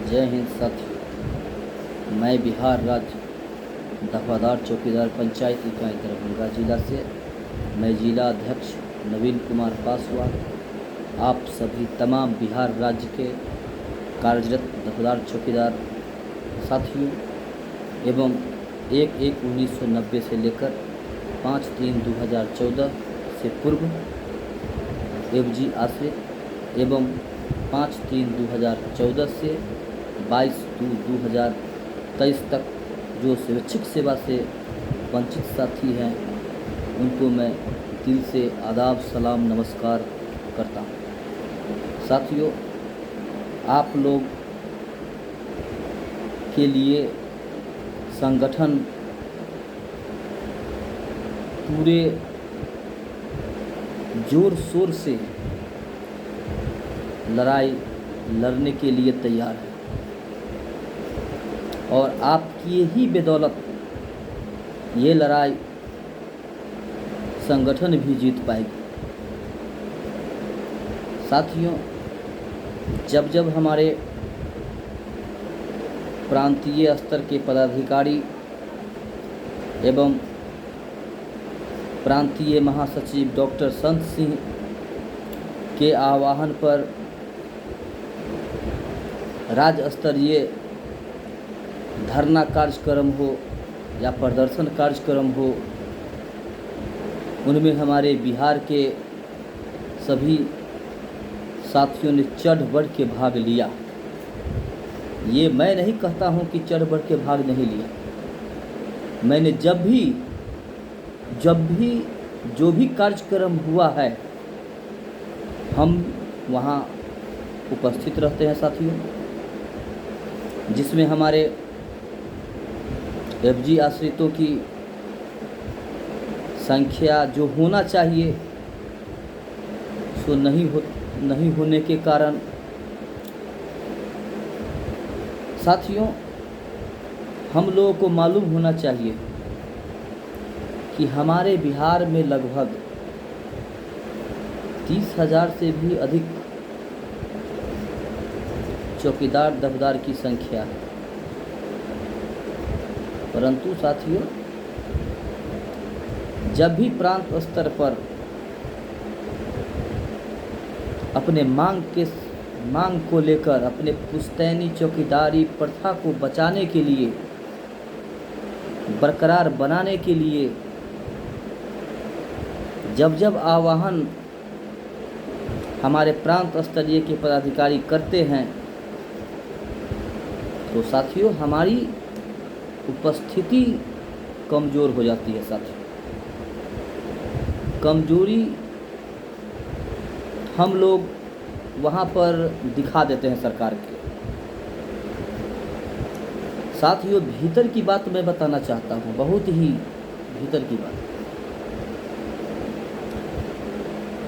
जय हिंद साथियों। मैं बिहार राज्य दफादार चौकीदार पंचायत इकाई दरभंगा जिला से मैं जिला अध्यक्ष नवीन कुमार पासवान आप सभी तमाम बिहार राज्य के कार्यरत दफादार चौकीदार साथियों एवं 1/1/1990 से लेकर 5/3/2014 से पूर्व FG आश्रित एवं 5/3/2014 से 22/2/2023 तक जो स्वैच्छिक सेवा से वंचित साथी हैं उनको मैं दिल से आदाब सलाम नमस्कार करता हूँ। साथियों, आप लोग के लिए संगठन पूरे जोर शोर से लड़ाई लड़ने के लिए तैयार है और आपकी ही बदौलत ये लड़ाई संगठन भी जीत पाएगी। साथियों, जब जब हमारे प्रांतीय स्तर के पदाधिकारी एवं प्रांतीय महासचिव डॉक्टर संत सिंह के आह्वान पर राज्य स्तरीय धरना कार्यक्रम हो या प्रदर्शन कार्यक्रम हो, उनमें हमारे बिहार के सभी साथियों ने चढ़ बढ़ के भाग लिया। ये मैं नहीं कहता हूँ कि चढ़ बढ़ के भाग नहीं लिया। मैंने जब भी जो भी कार्यक्रम हुआ है हम वहाँ उपस्थित रहते हैं साथियों, जिसमें हमारे FG आश्रितों की संख्या जो होना चाहिए सो नहीं होने के कारण साथियों हम लोगों को मालूम होना चाहिए कि हमारे बिहार में लगभग 30,000 से भी अधिक चौकीदार दफदार की संख्या है। परंतु साथियों, जब भी प्रांत स्तर पर अपने मांग को लेकर अपने पुश्तैनी चौकीदारी प्रथा को बचाने के लिए, बरकरार बनाने के लिए जब आह्वान हमारे प्रांत स्तरीय के पदाधिकारी करते हैं तो साथियों हमारी उपस्थिति कमज़ोर हो जाती है। साथियों, कमजोरी हम लोग वहाँ पर दिखा देते हैं सरकार के। साथियों, भीतर की बात मैं बताना चाहता हूँ, बहुत ही भीतर की बात।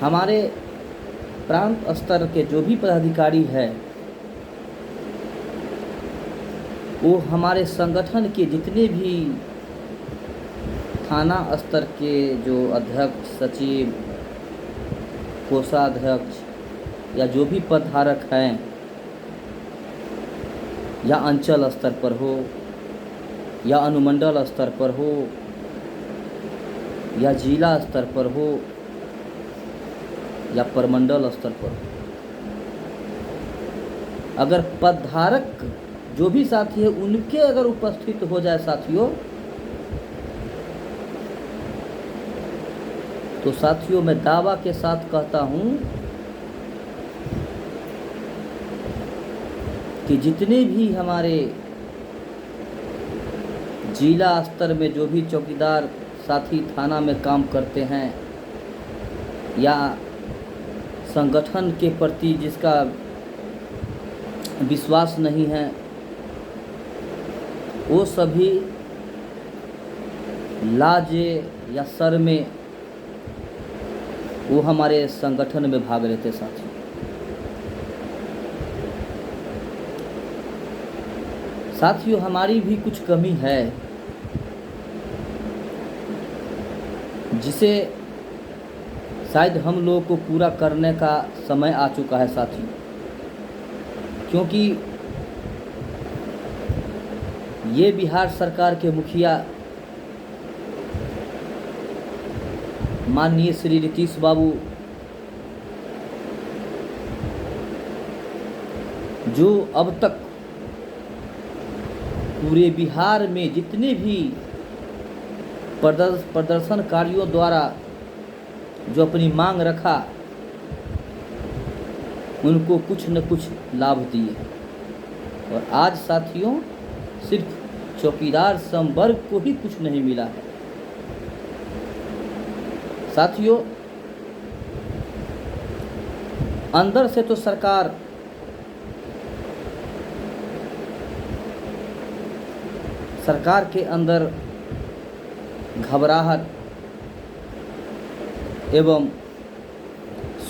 हमारे प्रांत स्तर के जो भी पदाधिकारी है वो हमारे संगठन के जितने भी थाना स्तर के जो अध्यक्ष, सचिव, कोषाध्यक्ष या जो भी पदधारक हैं, या अंचल स्तर पर हो या अनुमंडल स्तर पर हो या जिला स्तर पर हो या प्रमंडल स्तर पर हो, अगर पदधारक जो भी साथी है उनके अगर उपस्थित हो जाए साथियों, तो साथियों मैं दावा के साथ कहता हूं कि जितने भी हमारे जिला स्तर में जो भी चौकीदार साथी थाना में काम करते हैं या संगठन के प्रति जिसका विश्वास नहीं है, वो सभी लाजे या शर्मे वो हमारे संगठन में भाग लेते साथी। साथियों, हमारी भी कुछ कमी है जिसे शायद हम लोगों को पूरा करने का समय आ चुका है साथियों, क्योंकि ये बिहार सरकार के मुखिया माननीय श्री नीतीश बाबू जो अब तक पूरे बिहार में जितने भी प्रदर्शनकारियों द्वारा जो अपनी मांग रखा, उनको कुछ न कुछ लाभ दिए। और आज साथियों सिर्फ चौकीदार संवर्ग को ही कुछ नहीं मिला है। साथियों अंदर से तो सरकार के अंदर घबराहट एवं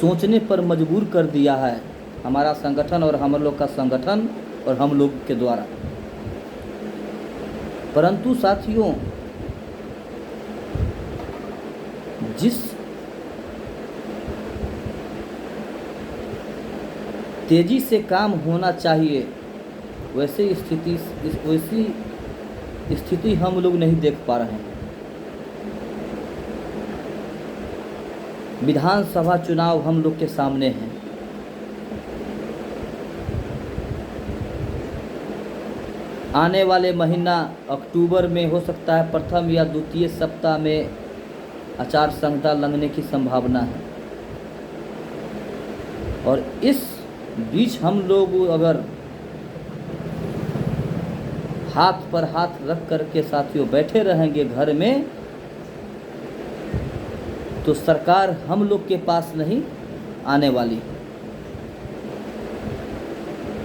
सोचने पर मजबूर कर दिया है हमारा संगठन और हम लोग का संगठन और हम लोग के द्वारा। परंतु साथियों जिस तेजी से काम होना चाहिए वैसी स्थिति हम लोग नहीं देख पा रहे हैं। विधानसभा चुनाव हम लोग के सामने हैं। आने वाले महीना अक्टूबर में हो सकता है प्रथम या द्वितीय सप्ताह में आचार संहिता लगने की संभावना है। और इस बीच हम लोग अगर हाथ पर हाथ रख करके साथियों बैठे रहेंगे घर में, तो सरकार हम लोग के पास नहीं आने वाली।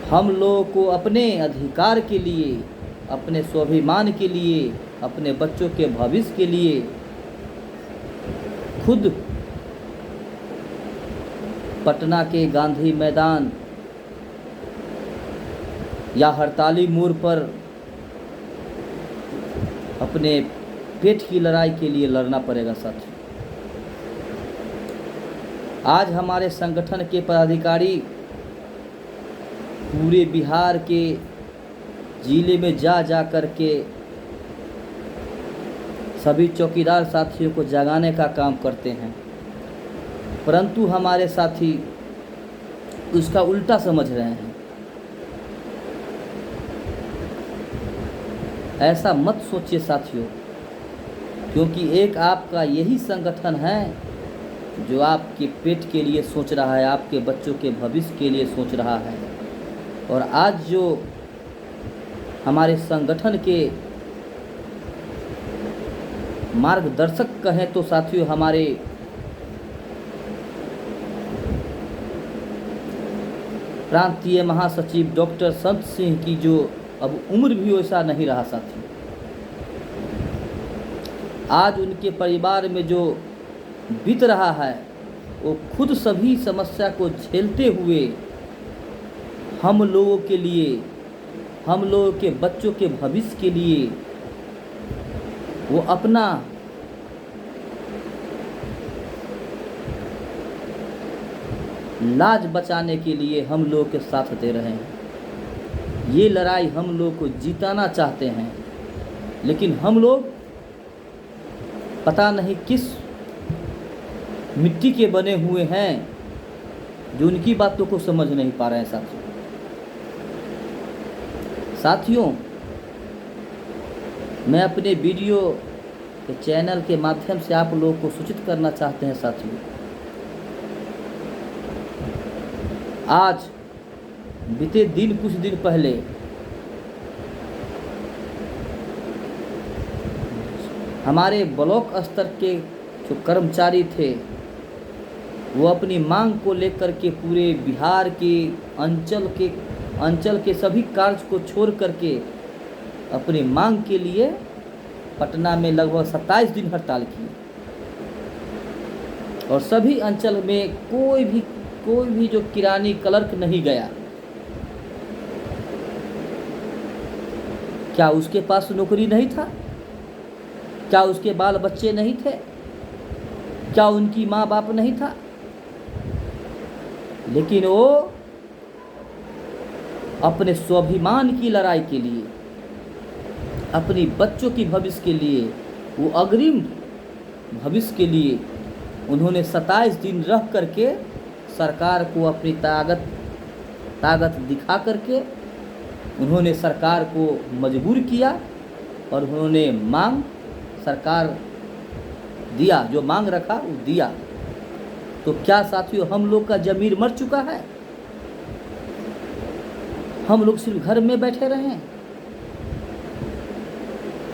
हम लोगों को अपने अधिकार के लिए, अपने स्वाभिमान के लिए, अपने बच्चों के भविष्य के लिए खुद पटना के गांधी मैदान या हड़ताली मोड़ पर अपने पेट की लड़ाई के लिए लड़ना पड़ेगा साथियों। आज हमारे संगठन के पदाधिकारी पूरे बिहार के जिले में जा कर के सभी चौकीदार साथियों को जगाने का काम करते हैं, परंतु हमारे साथी उसका उल्टा समझ रहे हैं। ऐसा मत सोचिए साथियों, क्योंकि एक आपका यही संगठन है जो आपके पेट के लिए सोच रहा है, आपके बच्चों के भविष्य के लिए सोच रहा है। और आज जो हमारे संगठन के मार्गदर्शक कहें तो साथियों हमारे प्रांतीय महासचिव डॉक्टर संत सिंह की जो अब उम्र भी वैसा नहीं रहा साथियों। आज उनके परिवार में जो बीत रहा है वो खुद सभी समस्या को झेलते हुए हम लोगों के लिए, हम लोगों के बच्चों के भविष्य के लिए वो अपना लाज बचाने के लिए हम लोगों के साथ दे रहे हैं। ये लड़ाई हम लोग को जिताना चाहते हैं, लेकिन हम लोग पता नहीं किस मिट्टी के बने हुए हैं जो उनकी बातों को समझ नहीं पा रहे हैं साथियों। मैं अपने वीडियो के चैनल के माध्यम से आप लोगों को सूचित करना चाहते हैं साथियों, आज बीते दिन कुछ दिन पहले हमारे ब्लॉक स्तर के जो कर्मचारी थे वो अपनी मांग को लेकर के पूरे बिहार के अंचल के सभी कार्य को छोड़ करके अपनी मांग के लिए पटना में लगभग 27 दिन हड़ताल की। और सभी अंचल में कोई भी जो किरानी क्लर्क नहीं गया। क्या उसके पास नौकरी नहीं था? क्या उसके बाल बच्चे नहीं थे? क्या उनकी माँ बाप नहीं था? लेकिन वो अपने स्वाभिमान की लड़ाई के लिए अपनी बच्चों की भविष्य के लिए, वो अग्रिम भविष्य के लिए उन्होंने 27 दिन रह करके सरकार को अपनी ताकत दिखा करके उन्होंने सरकार को मजबूर किया और उन्होंने मांग सरकार दिया, जो मांग रखा वो दिया। तो क्या साथियों हम लोग का ज़मीर मर चुका है? हम लोग सिर्फ घर में बैठे रहे?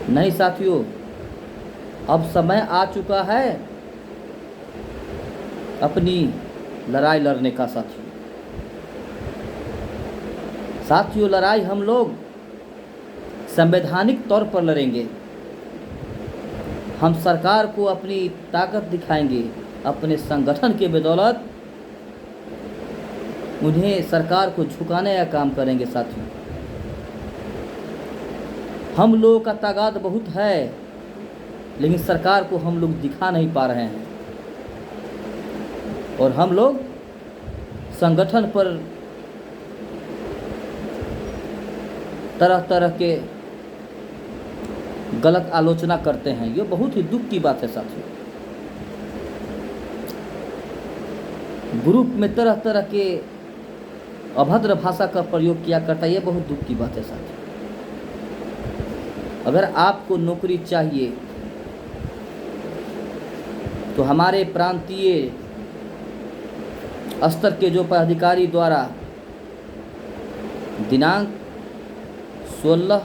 नहीं साथियों, अब समय आ चुका है अपनी लड़ाई लड़ने का। साथियों लड़ाई हम लोग संवैधानिक तौर पर लड़ेंगे। हम सरकार को अपनी ताकत दिखाएंगे, अपने संगठन के बदौलत उन्हें सरकार को झुकाने का काम करेंगे। साथियों हम लोगों का ताकत बहुत है, लेकिन सरकार को हम लोग दिखा नहीं पा रहे हैं। और हम लोग संगठन पर तरह तरह के गलत आलोचना करते हैं। ये बहुत ही दुख की बात है साथियों। ग्रुप में तरह तरह के अभद्र भाषा का प्रयोग किया करता है, ये बहुत दुख की बात है साथियों। अगर आपको नौकरी चाहिए तो हमारे प्रांतीय स्तर के जो पदाधिकारी द्वारा दिनांक 16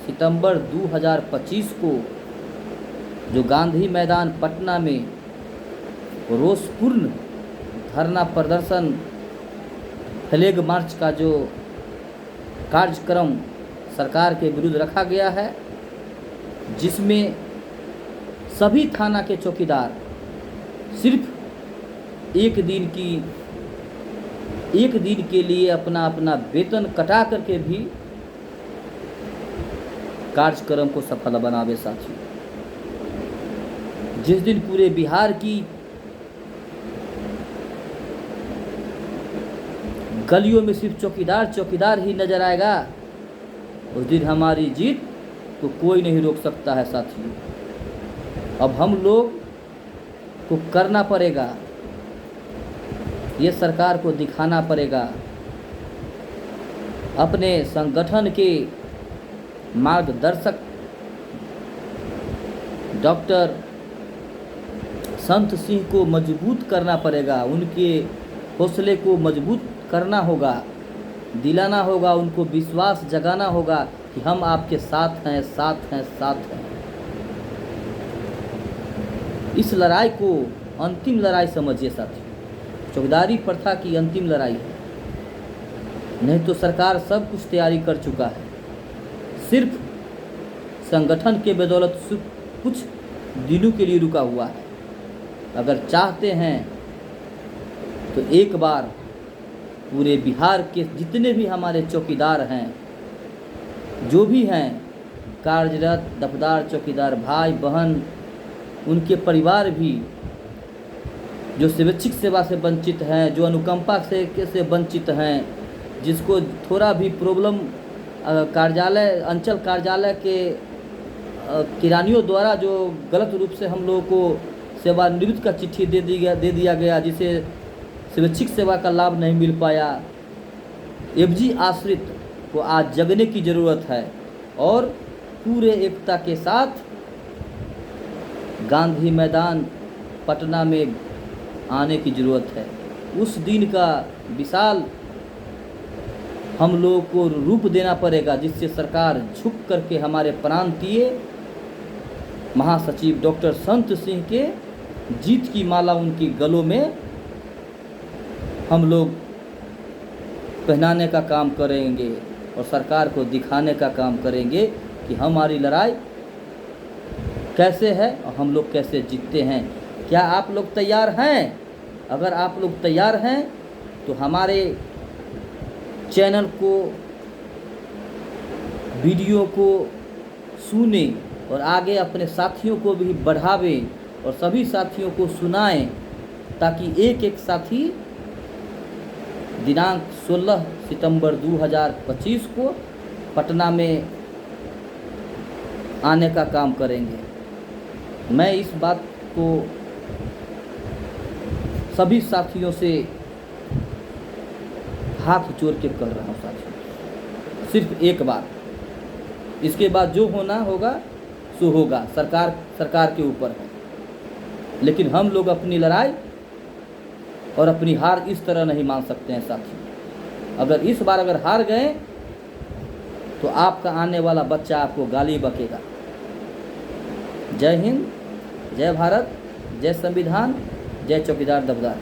सितंबर 2025 को जो गांधी मैदान पटना में रोषपूर्ण धरना प्रदर्शन फ्लैग मार्च का जो कार्यक्रम सरकार के विरुद्ध रखा गया है, जिसमें सभी थाना के चौकीदार सिर्फ एक दिन के लिए अपना वेतन कटा करके भी कार्यक्रम को सफल बनावे। साथियों जिस दिन पूरे बिहार की गलियों में सिर्फ चौकीदार ही नजर आएगा, उस दिन हमारी जीत को कोई नहीं रोक सकता है। साथियों अब हम लोग को करना पड़ेगा, ये सरकार को दिखाना पड़ेगा। अपने संगठन के मार्गदर्शक डॉक्टर संत सिंह को मजबूत करना पड़ेगा, उनके हौसले को मजबूत करना होगा, दिलाना होगा, उनको विश्वास जगाना होगा कि हम आपके साथ हैं, साथ हैं, साथ हैं। इस लड़ाई को अंतिम लड़ाई समझिए साथियों, चौकीदारी प्रथा की अंतिम लड़ाई है। नहीं तो सरकार सब कुछ तैयारी कर चुका है, सिर्फ संगठन के बदौलत कुछ दिनों के लिए रुका हुआ है। अगर चाहते हैं तो एक बार पूरे बिहार के जितने भी हमारे चौकीदार हैं, जो भी हैं कार्यरत दफदार चौकीदार भाई बहन, उनके परिवार भी जो स्वैच्छिक सेवा से वंचित हैं, जो अनुकंपा से वंचित हैं, जिसको थोड़ा भी प्रॉब्लम कार्यालय अंचल कार्यालय के किरानियों द्वारा जो गलत रूप से हम लोगों को सेवानिवृत्त का चिट्ठी दे दिया गया, जिसे स्वैच्छिक सेवा का लाभ नहीं मिल पाया, एफजी आश्रित को आज जगने की ज़रूरत है और पूरे एकता के साथ गांधी मैदान पटना में आने की ज़रूरत है। उस दिन का विशाल हम लोगों को रूप देना पड़ेगा, जिससे सरकार झुक करके हमारे प्रांतीय महासचिव डॉक्टर संत सिंह के जीत की माला उनकी गलों में हम लोग पहनाने का काम करेंगे और सरकार को दिखाने का काम करेंगे कि हमारी लड़ाई कैसे है और हम लोग कैसे जीतते हैं। क्या आप लोग तैयार हैं? अगर आप लोग तैयार हैं तो हमारे चैनल को, वीडियो को सुने और आगे अपने साथियों को भी बढ़ावें और सभी साथियों को सुनाएं, ताकि एक एक साथी दिनांक 16 सितंबर 2025 को पटना में आने का काम करेंगे। मैं इस बात को सभी साथियों से हाथ जोड़ के कह रहा हूँ साथियों, सिर्फ एक बार, इसके बाद जो होना होगा सो होगा, सरकार के ऊपर है। लेकिन हम लोग अपनी लड़ाई और अपनी हार इस तरह नहीं मान सकते हैं साथियों। अगर इस बार अगर हार गए तो आपका आने वाला बच्चा आपको गाली बकेगा। जय हिंद, जय भारत, जय संविधान, जय चौकीदार दबदार।